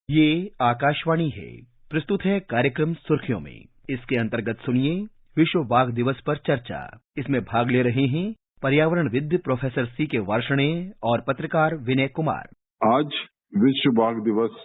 ये आकाशवाणी है। प्रस्तुत है कार्यक्रम सुर्खियों में। इसके अंतर्गत सुनिए विश्व बाघ दिवस पर चर्चा। इसमें भाग ले रहे हैं पर्यावरणविद प्रोफेसर C.K. वार्ष्णेय और पत्रकार विनय कुमार। आज विश्व बाघ दिवस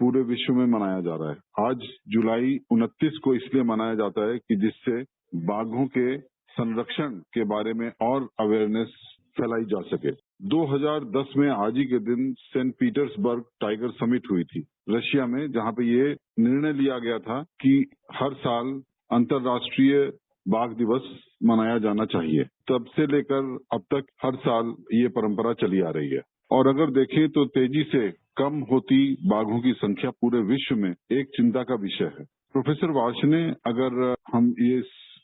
पूरे विश्व में मनाया जा रहा है। आज जुलाई 29 को इसलिए मनाया जाता है कि जिससे बाघों के संरक्षण के बारे में और अवेयरनेस फैलाई जा सके। 2010 में आज ही के दिन सेंट पीटर्सबर्ग टाइगर समिट हुई थी रशिया में, जहां पे ये निर्णय लिया गया था कि हर साल अंतर्राष्ट्रीय बाघ दिवस मनाया जाना चाहिए। तब से लेकर अब तक हर साल ये परंपरा चली आ रही है। और अगर देखें तो तेजी से कम होती बाघों की संख्या पूरे विश्व में एक चिंता का विषय है। प्रोफेसर वार्ष्णेय, अगर हम ये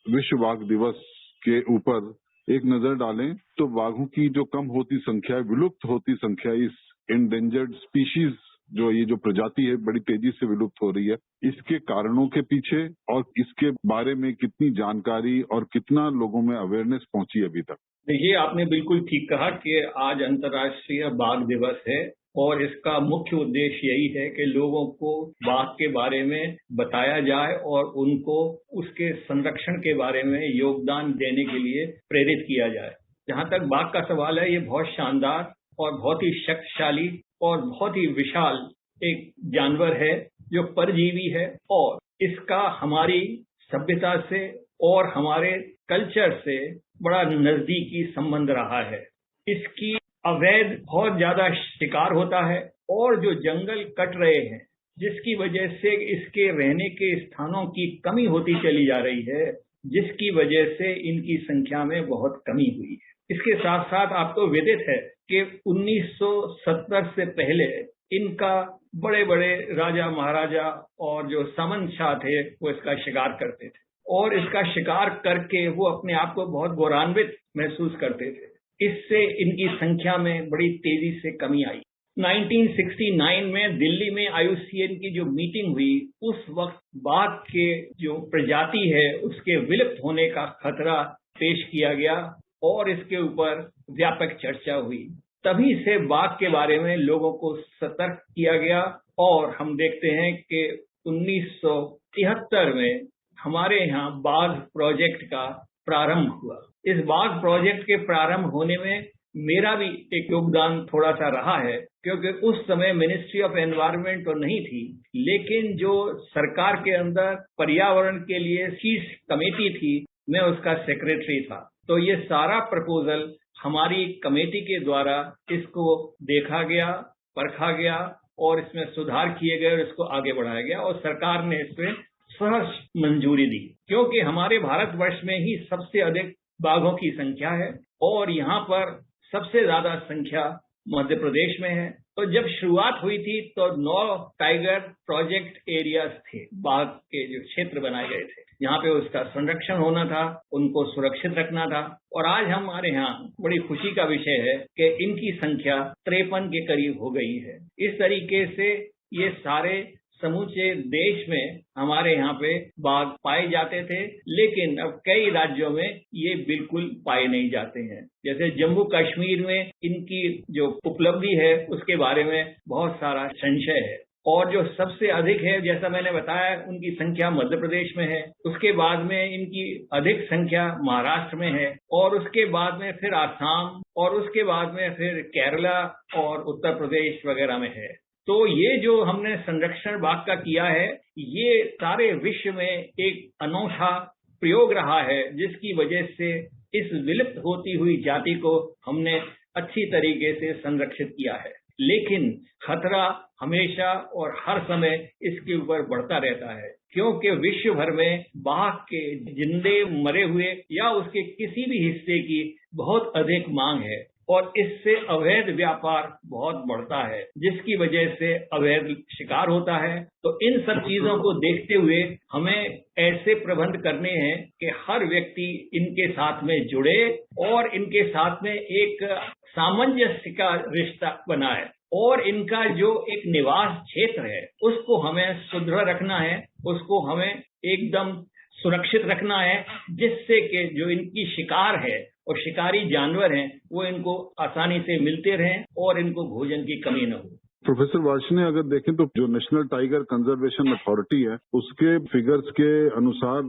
विश्व बाघ दिवस के ऊपर एक नजर डालें तो बाघों की जो कम होती संख्या, विलुप्त होती संख्या, इस एंडेंजर्ड स्पीशीज जो प्रजाति है बड़ी तेजी से विलुप्त हो रही है, इसके कारणों के पीछे और इसके बारे में कितनी जानकारी और कितना लोगों में अवेयरनेस पहुंची अभी तक? देखिए, आपने बिल्कुल ठीक कहा कि आज अंतर्राष्ट्रीय बाघ दिवस है और इसका मुख्य उद्देश्य यही है कि लोगों को बाघ के बारे में बताया जाए और उनको उसके संरक्षण के बारे में योगदान देने के लिए प्रेरित किया जाए। जहां तक बाघ का सवाल है, ये बहुत शानदार और बहुत ही शक्तिशाली और बहुत ही विशाल एक जानवर है जो परजीवी है और इसका हमारी सभ्यता से और हमारे कल्चर से बड़ा नजदीकी संबंध रहा है। इसकी अवैध बहुत ज्यादा शिकार होता है और जो जंगल कट रहे हैं जिसकी वजह से इसके रहने के स्थानों की कमी होती चली जा रही है, जिसकी वजह से इनकी संख्या में बहुत कमी हुई है। इसके साथ साथ आपको विदित है कि 1970 से पहले इनका बड़े बड़े राजा महाराजा और जो सामंत शाह थे वो इसका शिकार करते थे और इसका शिकार करके वो अपने आप को बहुत गौरवान्वित महसूस करते थे। इससे इनकी संख्या में बड़ी तेजी से कमी आई। 1969 में दिल्ली में IUCN की जो मीटिंग हुई, उस वक्त बाघ के जो प्रजाति है उसके विलुप्त होने का खतरा पेश किया गया और इसके ऊपर व्यापक चर्चा हुई। तभी से बाघ के बारे में लोगों को सतर्क किया गया और हम देखते हैं कि 1973 में हमारे यहाँ बाघ प्रोजेक्ट का प्रारंभ हुआ। इस बाघ प्रोजेक्ट के प्रारंभ होने में मेरा भी एक योगदान थोड़ा सा रहा है, क्योंकि उस समय मिनिस्ट्री ऑफ एनवायरनमेंट तो नहीं थी, लेकिन जो सरकार के अंदर पर्यावरण के लिए शीर्ष कमेटी थी, मैं उसका सेक्रेटरी था। तो ये सारा प्रपोजल हमारी कमेटी के द्वारा इसको देखा गया, परखा गया और इसमें सुधार किए गए और इसको आगे बढ़ाया गया और सरकार ने इसमें सहर्ष मंजूरी दी, क्योंकि हमारे भारतवर्ष में ही सबसे अधिक बाघों की संख्या है और यहाँ पर सबसे ज्यादा संख्या मध्य प्रदेश में है। तो जब शुरुआत हुई थी तो 9 टाइगर प्रोजेक्ट एरियाज थे, बाघ के जो क्षेत्र बनाए गए थे, यहाँ पे उसका संरक्षण होना था, उनको सुरक्षित रखना था। और आज हमारे यहाँ बड़ी खुशी का विषय है कि इनकी संख्या 53 के करीब हो गई है। इस तरीके से ये सारे समूचे देश में हमारे यहाँ पे बाघ पाए जाते थे, लेकिन अब कई राज्यों में ये बिल्कुल पाए नहीं जाते हैं। जैसे जम्मू कश्मीर में इनकी जो उपलब्धि है उसके बारे में बहुत सारा संशय है और जो सबसे अधिक है, जैसा मैंने बताया, उनकी संख्या मध्य प्रदेश में है, उसके बाद में इनकी अधिक संख्या महाराष्ट्र में है और उसके बाद में फिर आसाम और उसके बाद में फिर केरला और उत्तर प्रदेश वगैरह में है। तो ये जो हमने संरक्षण बाघ का किया है, ये सारे विश्व में एक अनोखा प्रयोग रहा है, जिसकी वजह से इस विलुप्त होती हुई जाति को हमने अच्छी तरीके से संरक्षित किया है। लेकिन खतरा हमेशा और हर समय इसके ऊपर बढ़ता रहता है, क्योंकि विश्व भर में बाघ के जिंदे मरे हुए या उसके किसी भी हिस्से की बहुत अधिक मांग है और इससे अवैध व्यापार बहुत बढ़ता है, जिसकी वजह से अवैध शिकार होता है। तो इन सब चीजों को देखते हुए हमें ऐसे प्रबंध करने हैं कि हर व्यक्ति इनके साथ में जुड़े और इनके साथ में एक सामंजस्य का रिश्ता बनाए और इनका जो एक निवास क्षेत्र है उसको हमें सुदृढ़ रखना है, उसको हमें एकदम सुरक्षित रखना है, जिससे कि जो इनकी शिकार है और शिकारी जानवर हैं वो इनको आसानी से मिलते रहें और इनको भोजन की कमी न हो। प्रोफेसर वार्ष्णेय अगर देखें तो जो नेशनल टाइगर कंजर्वेशन अथॉरिटी है उसके फिगर्स के अनुसार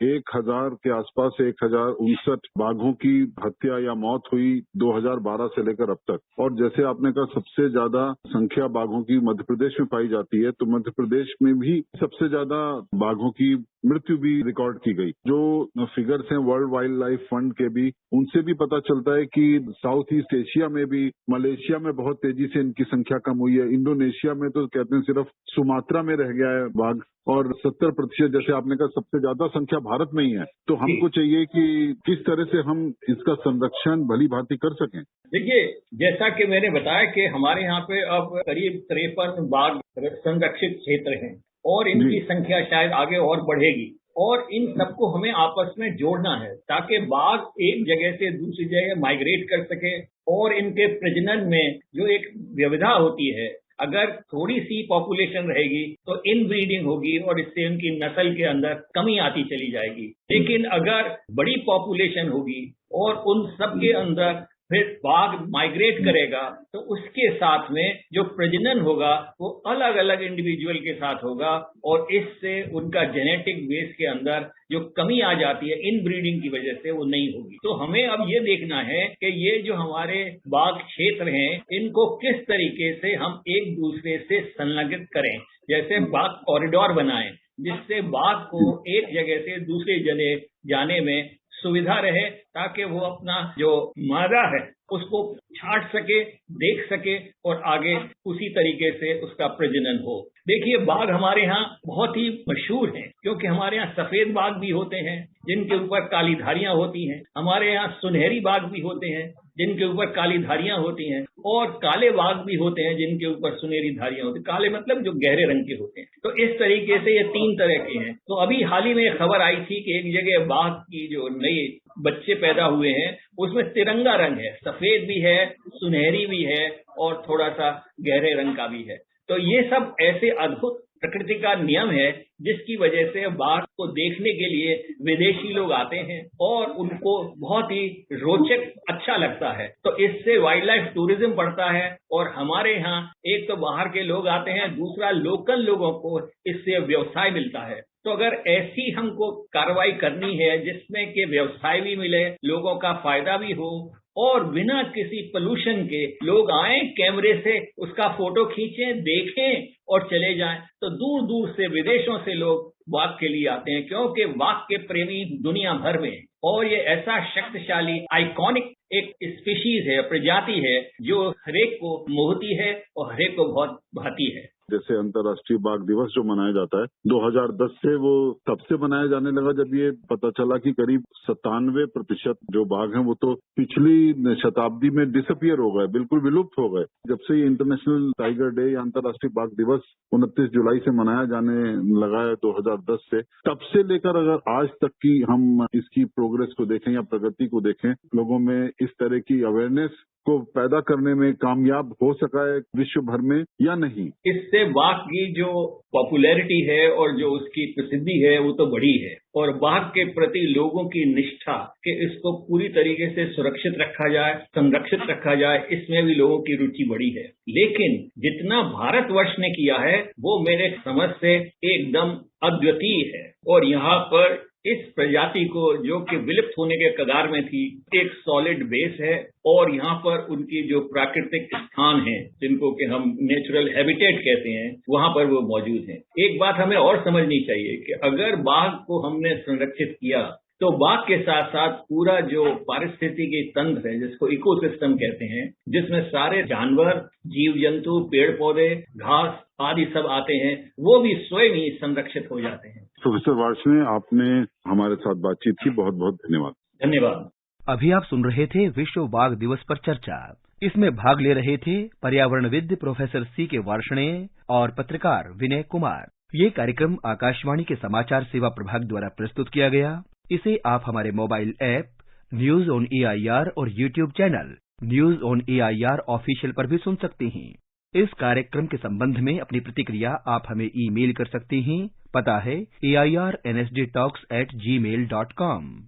1000 के आसपास 1059 बाघों की हत्या या मौत हुई 2012 से लेकर अब तक। और जैसे आपने कहा सबसे ज्यादा संख्या बाघों की मध्य प्रदेश में पाई जाती है, तो मध्य प्रदेश में भी सबसे ज्यादा बाघों की मृत्यु भी रिकॉर्ड की गई। जो फिगर्स हैं वर्ल्ड वाइल्ड लाइफ फंड के भी, उनसे भी पता चलता है कि साउथ ईस्ट एशिया में भी, मलेशिया में बहुत तेजी से इनकी संख्या कम हुई है। इंडोनेशिया में तो कहते हैं सिर्फ सुमात्रा में रह गया है बाघ, और 70% जैसे आपने कहा सबसे ज्यादा संख्या भारत में ही है। तो हमको चाहिए कि किस तरह से हम इसका संरक्षण भली भांति कर सकें। देखिए, जैसा कि मैंने बताया कि हमारे यहाँ पे अब करीब 53 बाघ संरक्षित क्षेत्र हैं और इनकी संख्या शायद आगे और बढ़ेगी, और इन सबको हमें आपस में जोड़ना है ताकि बाघ एक जगह से दूसरी जगह माइग्रेट कर सके। और इनके प्रजनन में जो एक विविधता होती है, अगर थोड़ी सी पॉपुलेशन रहेगी तो इनब्रीडिंग होगी और इससे उनकी नस्ल के अंदर कमी आती चली जाएगी। लेकिन अगर बड़ी पॉपुलेशन होगी और उन सब के अंदर फिर बाघ माइग्रेट करेगा तो उसके साथ में जो प्रजनन होगा वो अलग अलग इंडिविजुअल के साथ होगा, और इससे उनका जेनेटिक बेस के अंदर जो कमी आ जाती है इनब्रीडिंग की वजह से वो नहीं होगी। तो हमें अब ये देखना है कि ये जो हमारे बाघ क्षेत्र हैं इनको किस तरीके से हम एक दूसरे से संलग्नित करें। जैसे बाघ कॉरिडोर बनाएं जिससे बाघ को एक जगह से दूसरी जगह जाने में सुविधा रहे, ताकि वो अपना जो मादा है उसको छांट सके, देख सके और आगे उसी तरीके से उसका प्रजनन हो। देखिए, बाघ हमारे यहाँ बहुत ही मशहूर हैं क्योंकि हमारे यहाँ सफेद बाघ भी होते हैं जिनके ऊपर काली धारियां होती हैं, हमारे यहाँ सुनहरी बाघ भी होते हैं जिनके ऊपर काली धारियां होती हैं, और काले बाघ भी होते हैं जिनके ऊपर सुनहरी धारियां होती हैं। काले मतलब जो गहरे रंग के होते हैं। तो इस तरीके से ये 3 तरह के हैं। तो अभी हाल ही में खबर आई थी कि एक जगह बाघ की जो नए बच्चे पैदा हुए हैं उसमें तिरंगा रंग है, सफेद भी है, सुनहरी भी है और थोड़ा सा गहरे रंग का भी है। तो ये सब ऐसे अद्भुत प्रकृति का नियम है जिसकी वजह से बाघ को देखने के लिए विदेशी लोग आते हैं और उनको बहुत ही रोचक अच्छा लगता है। तो इससे वाइल्ड लाइफ टूरिज्म बढ़ता है और हमारे यहाँ एक तो बाहर के लोग आते हैं, दूसरा लोकल लोगों को इससे व्यवसाय मिलता है। तो अगर ऐसी हमको कार्रवाई करनी है जिसमें कि व्यवसाय भी मिले, लोगों का फायदा भी हो और बिना किसी पोल्यूशन के लोग आए, कैमरे से उसका फोटो खींचें, देखें और चले जाएं, तो दूर दूर से विदेशों से लोग बाघ के लिए आते हैं क्योंकि बाघ के प्रेमी दुनिया भर में, और ये ऐसा शक्तिशाली आइकॉनिक एक स्पीशीज है, प्रजाति है जो हरेक को मोहती है और हरेक को बहुत भाती है। जैसे अंतर्राष्ट्रीय बाघ दिवस जो मनाया जाता है 2010 से, वो तब से मनाया जाने लगा जब ये पता चला कि करीब 97% जो बाघ हैं वो तो पिछली शताब्दी में डिसअपियर हो गए, बिल्कुल विलुप्त हो गए। जब से ये इंटरनेशनल टाइगर डे या अंतर्राष्ट्रीय बाघ दिवस 29 जुलाई से मनाया जाने लगा है 2010 से, तब से लेकर अगर आज तक की हम इसकी प्रोग्रेस को देखें या प्रगति को देखें, लोगों में इस तरह की अवेयरनेस को पैदा करने में कामयाब हो सका है विश्व भर में या नहीं? इससे बाघ की जो पॉपुलैरिटी है और जो उसकी प्रसिद्धि है वो तो बढ़ी है, और बाघ के प्रति लोगों की निष्ठा कि इसको पूरी तरीके से सुरक्षित रखा जाए, संरक्षित रखा जाए, इसमें भी लोगों की रुचि बढ़ी है। लेकिन जितना भारतवर्ष ने किया है वो मेरे समझ से एकदम अद्वितीय है, और यहाँ पर इस प्रजाति को जो कि विलुप्त होने के कगार में थी, एक सॉलिड बेस है, और यहाँ पर उनकी जो प्राकृतिक स्थान है जिनको कि हम नेचुरल हैबिटेट कहते हैं, वहाँ पर वो मौजूद हैं। एक बात हमें और समझनी चाहिए कि अगर बाघ को हमने संरक्षित किया तो बाघ के साथ साथ पूरा जो पारिस्थितिकी तंत्र है जिसको इकोसिस्टम कहते हैं, जिसमें सारे जानवर, जीव जंतु, पेड़ पौधे, घास आदि सब आते हैं, वो भी स्वयं ही संरक्षित हो जाते हैं। प्रोफेसर वार्ष्णेय, आपने हमारे साथ बातचीत की, बहुत बहुत धन्यवाद। धन्यवाद। अभी आप सुन रहे थे विश्व बाघ दिवस पर चर्चा। इसमें भाग ले रहे थे पर्यावरणविद प्रोफेसर C.K. वार्ष्णेय और पत्रकार विनय कुमार। ये कार्यक्रम आकाशवाणी के समाचार सेवा प्रभाग द्वारा प्रस्तुत किया गया। इसे आप हमारे mobile app news on AIR और YouTube channel news on AIR official पर भी सुन सकते हैं। इस कार्यक्रम के संबंध में अपनी प्रतिक्रिया आप हमें ईमेल कर सकते हैं। पता है AIRNSDtalks@gmail.com।